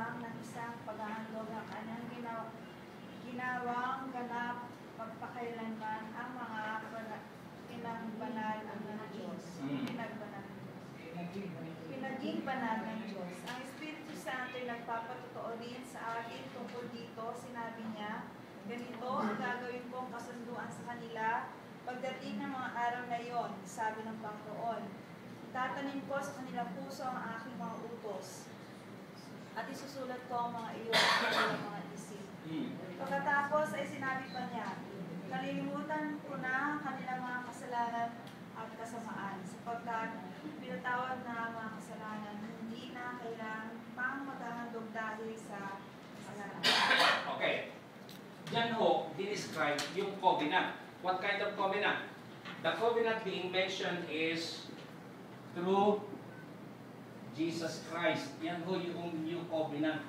lamang ng isang paghahandog ng kanyang ginawang ganap pagpakailanman ang mga pinagbanal ng Diyos. Pinaging banal ng Diyos. Ang Espiritu Santo ay nagpapatotoo din sa akin tungkol dito. Sinabi niya, ganito ang gagawin kong kasunduan sa kanila pagdating ng mga araw na iyon, sabi ng Panginoon. Tatanim ko sa kanilang puso ang aking mga utos at isusulat ko ang mga iyon sa kanilang mga isip. Pagkatapos ay sinabi pa niya, kalilimutan ko na ang kanilang mga kasalanan at kasamaan, sapagkat pinatawad na ang mga kasalanan, hindi na kailangan pang maghahandog dahil sa kasalanan. Okay. Yan ho, dinescribe yung covenant. What kind of covenant? The covenant being mentioned is through Jesus Christ. Yan ho yung new covenant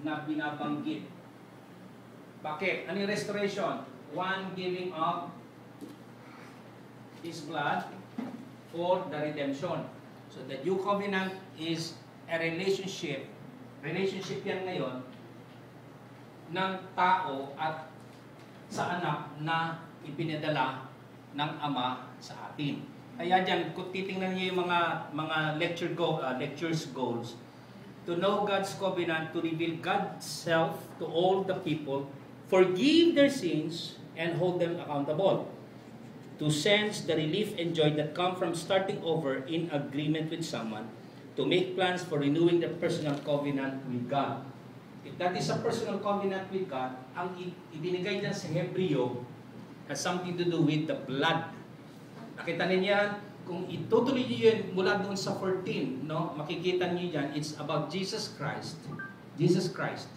na binabanggit. Bakit? Ano yung restoration? One giving up His blood for the redemption. So the new covenant is a relationship. Relationship yan ngayon ng tao at sa anak na ipinadala ng Ama sa atin. Kaya dyan, kung titingnan niyo yung mga lectures goals, to know God's covenant, to reveal God's self to all the people, forgive their sins, and hold them accountable. To sense the relief and joy that come from starting over in agreement with someone, to make plans for renewing their personal covenant with God. If that is a personal covenant with God, ang ibinigay dyan sa Hebreo has something to do with the blood. Nakita niyo yan? Kung itutuloy niyo yun mula doon sa 14, no? Makikita niyo yan, it's about Jesus Christ. Jesus Christ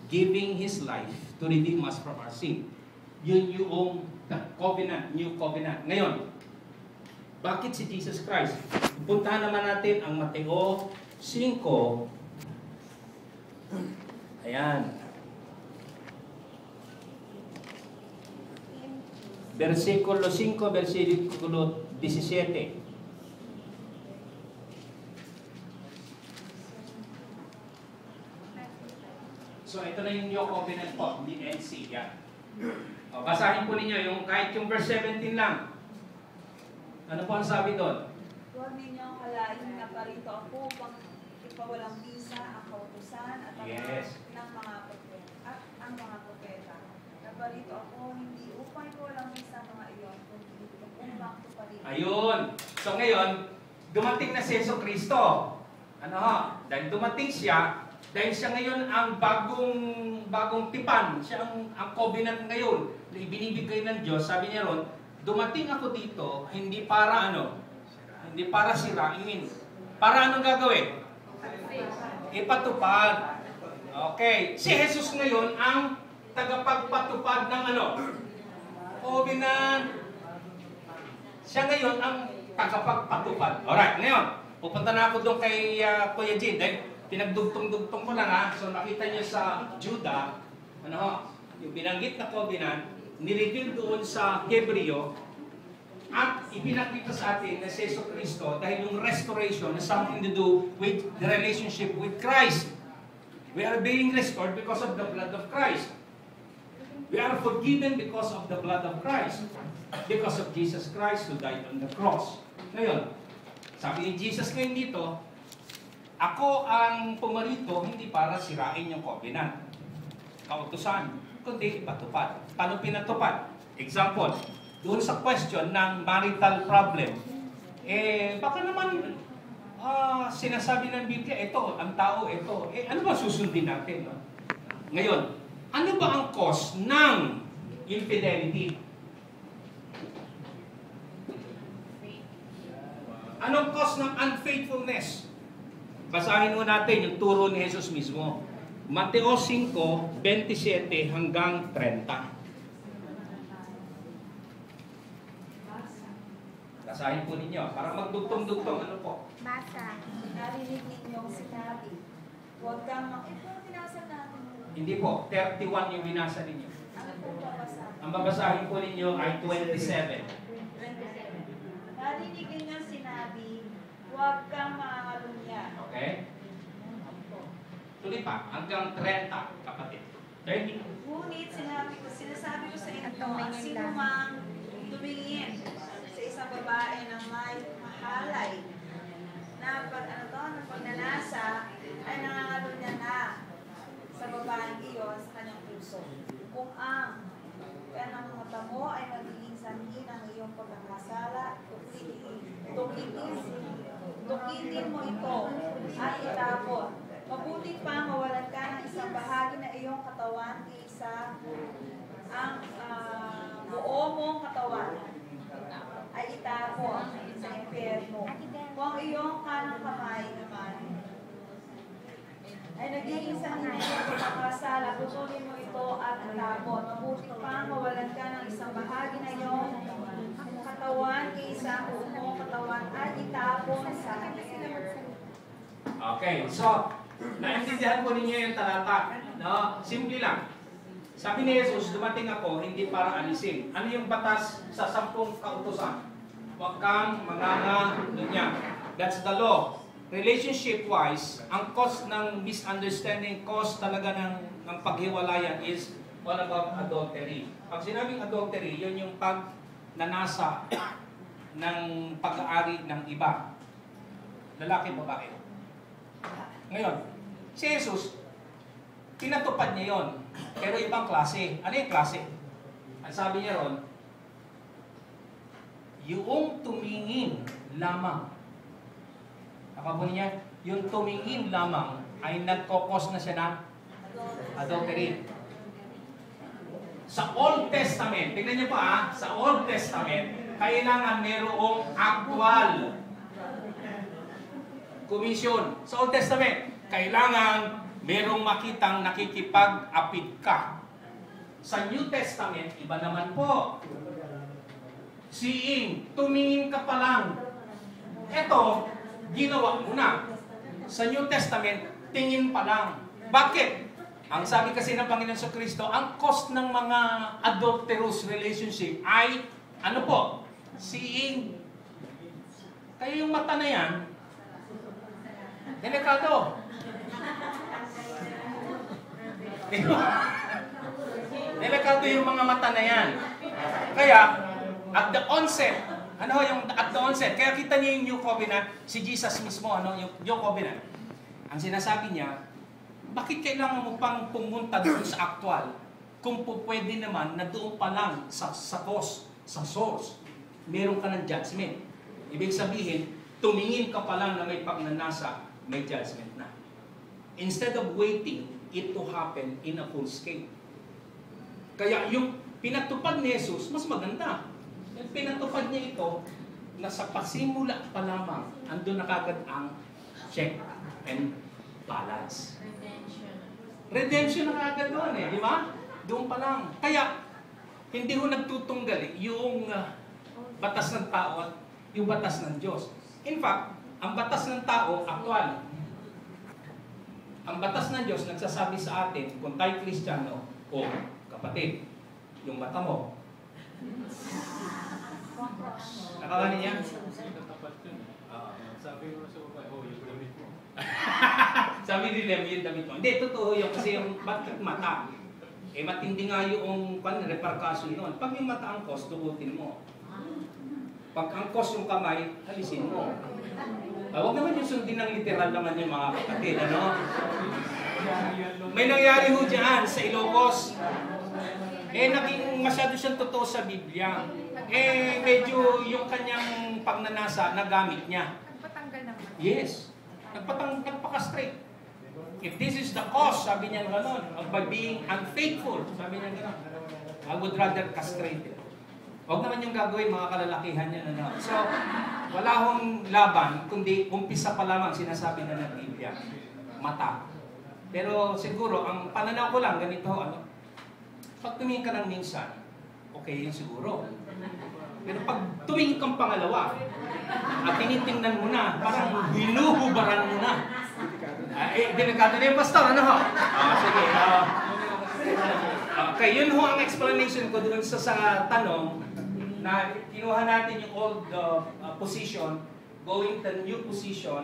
giving His life to redeem us from our sin. Yun yung covenant, new covenant. Ngayon, bakit si Jesus Christ? Puntahan naman natin ang Mateo 5. Ayan. Versikulo 5, versikulo 17. So, ito na yung new covenant po, the NC. Yan. O, basahin po ninyo yung kahit yung verse 17 lang. Ano po ang sabi doon? Huwag ninyong kalain na parito ako upang ipawalang bisa ang kautusan at ang ng mga propeta at ang mga propeta. Naparito ako hindi upang ipawalang bisa ang mga iyon, kundi upang tuparin. Ayun. So ngayon, dumating na si Jesucristo. Ano ho? Dahil dumating siya, dahil siya ngayon ang bagong tipan, siya ang covenant ngayon na ibinibigay ng Diyos. Sabi niya ron, dumating ako dito hindi para hindi para sirain. Para anong gagawin? Ipatupad. Okay. Si Jesus ngayon ang tagapagpatupad ng covenant. Siya ngayon ang tagapagpatupad. Alright, ngayon, pupunta na ako doon kay Kuya Jin. Pinagdugtong-dugtong ko lang So nakita niyo sa Judah, yung binanggit na covenant, nireveal doon sa Hebreo, at ipinakita sa atin na si Jesucristo dahil yung restoration has something to do with the relationship with Christ. We are being restored because of the blood of Christ. We are forgiven because of the blood of Christ. Because of Jesus Christ who died on the cross. Ngayon, sabi ni Jesus ngayon dito, ako ang pumarito hindi para sirain yung covenant, kautusan, kundi patupad. Paano pinatupad? Example, doon sa question ng marital problem, baka naman sinasabi ng Biblia, ito, ang tao, ito. Ano ba susundin natin? No? Ngayon, ano ba ang cause ng infidelity? Anong cause ng unfaithfulness? Basahin mo natin yung turo ni Jesus mismo. Mateo 5, 27 hanggang 30. Basahin po ninyo. Para magdugtong-dugtong. Ano po? Basa. Narinig ninyong sinabi. Huwag kang ito binasa natin. Hindi po. 31 yung binasa ninyo. Ano po babasahin? Ang babasahin po ninyo ay 27. Narinig ninyong sinabi, huwag kang mangangalunya. Okay? Tuloy pa, hanggang 30, kapatid. 30. Ngunit sinasabi ko sa inyo, ang sino mang tumingin sa isang babae na may mahalay na pagnanasa ay nangangalo niya na sa babaeng iyon sa kanyang puso. Kung ang kanang mata mo ay magiging sanhi ng iyong pagkakasala, tukitin mo ito at itapon. Mabuti pa mawalan ka ng isang bahagi na iyong katawan kaysa ang buo mong katawan ay itapon sa impyerno. Kung ang iyong kanang kamay naman ay nagiging sanhi ng iyong pagkakasala, putulin mo ito at itapon. Mabuti pa mawalan ka ng isang bahagi na iyong katawan kaysa ang buo mong katawan ay itapon sa impyerno. Okay, so, naintindihan po ninyo yung talata. No? Simple lang. Sabi ni Jesus, dumating ako hindi para alisin. Ano yung batas sa 10 kautusan? Huwag kang manganga-lunya. That's the law. Relationship-wise, ang cause ng misunderstanding, cause talaga ng paghiwalayan is all about adultery. Pag sinabing adultery, yun yung pagnanasa ng pag-aari ng iba. Lalaki, babae. Ngayon, si Jesus, pinatupad niya yon, pero ibang klase. Ano yung klase? Ang sabi niya ron, yung tumingin lamang. Nakabuni niya, yung tumingin lamang ay nagkokos na siya ng adultery. Sa Old Testament, tignan niyo pa sa Old Testament, kailangan merong actual commission. Sa Old Testament, kailangan merong makitang nakikipag-apid ka. Sa New Testament, iba naman po. Seeing, tumingin ka pa lang. Ito, ginawa mo na. Sa New Testament, tingin pa lang. Bakit? Ang sabi kasi ng Panginoon sa Kristo, ang cost ng mga adulterous relationship ay, ano po? Seeing. Kaya yung mata na yan, delikado. Delikado yung mga mata na yan. Kaya, at the onset, ano yung at the onset, kaya kita niyo yung New Covenant, si Jesus mismo, yung New Covenant. Ang sinasabi niya, bakit kailangan mo pang pumunta doon sa actual? Kung po pwede naman na doon pa lang sa cause, sa source, meron ka ng judgment. Ibig sabihin, tumingin ka pa lang na may pagnanasa, may judgment na. Instead of waiting it to happen in a full scale. Kaya yung pinatupad ni Jesus, mas maganda. Yung pinatupad niya ito, na sa pasimula pa lamang, andun na kagad ang check and balance. Redemption na kagad doon di ba? Doon pa lang. Kaya, hindi ho nagtutunggal yung batas ng tao at yung batas ng Diyos. In fact, ang batas ng tao, actual. Ang batas ng Diyos nagsasabi sa atin, kung tayo Kristiyano, o kapatid, yung mata mo, nakakani niya? Sabi mo sa babae, yung damit mo. Sabi nila, yung damit mo. Hindi, totoo yun, kasi yung mata, matindi nga yung repercussion nun. Pag yung mata ang cause, tugutin mo. Pag ang cause yung kamay, alisin mo. Huwag naman yung sundin ng literal naman yung mga kapatid, ano? May nangyari ho dyan sa Ilocos. Naging masyado siyang totoo sa Biblia. Medyo yung kanyang pagnanasa, nagamit niya. Nagpatanggal naman. Yes. Nagpaka-straight. If this is the cause, sabi niya gano'n, by being unfaithful, sabi niya gano'n, I would rather castrate it. Huwag naman yung gagawin, mga kalalakihan niya na. So, wala hong laban, kundi umpisa pa lamang sinasabi na ng Biblia. Mata. Pero siguro, ang pananaw ko lang, ganito, pag tumingin ka ng minsan, okay yun siguro. Pero pag tumingin kang pangalawa, at tinitingnan mo na, parang hinuhubaran mo na. Delikado na yung pastor, ano ho? Sige. Okay, yun ho ang explanation ko doon sa tanong na kinuha natin yung old position, going to new position.